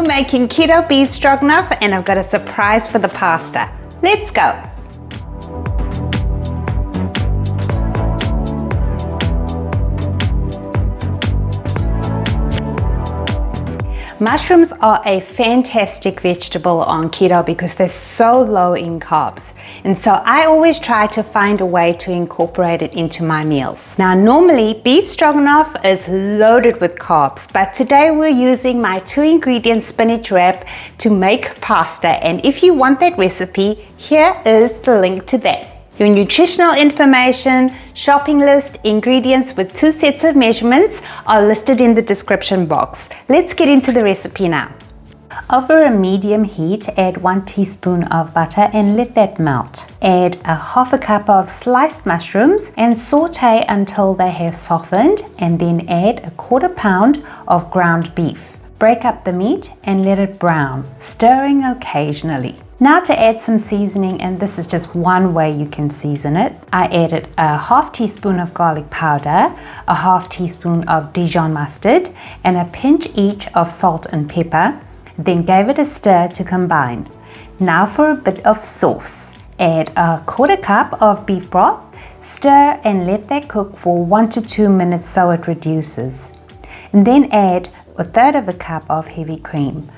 We're making keto beef stroganoff and I've got a surprise for the pasta. Let's go. Mushrooms are a fantastic vegetable on keto because they're so low in carbs. And so I always try to find a way to incorporate it into my meals. Now, normally beef stroganoff is loaded with carbs, but today we're using my 2-ingredient spinach wrap to make pasta. And if you want that recipe, here is the link to that. Your nutritional information, shopping list, ingredients with 2 sets of measurements are listed in the description box. Let's get into the recipe now. Over a medium heat, add 1 teaspoon of butter and let that melt. Add a half a cup of sliced mushrooms and saute until they have softened, and then add a 1/4 pound of ground beef. Break up the meat and let it brown, stirring occasionally. Now to add some seasoning, and this is just one way you can season it. I added a 1/2 teaspoon of garlic powder, a 1/2 teaspoon of Dijon mustard, and a pinch each of salt and pepper, then gave it a stir to combine. Now for a bit of sauce. Add a 1/4 cup of beef broth, stir and let that cook for 1 to 2 minutes so it reduces. And then add 1/3 of a cup of heavy cream.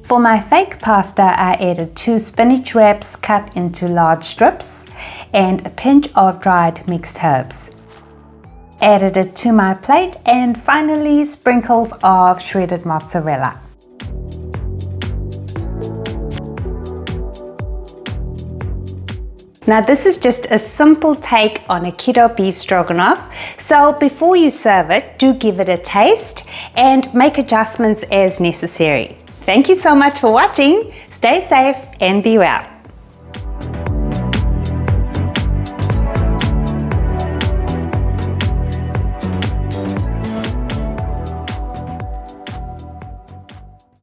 For my fake pasta, I added 2 spinach wraps cut into large strips and a pinch of dried mixed herbs. Added it to my plate and finally sprinkles of shredded mozzarella. Now this is just a simple take on a keto beef stroganoff. So before you serve it, do give it a taste and make adjustments as necessary. Thank you so much for watching. Stay safe and be well.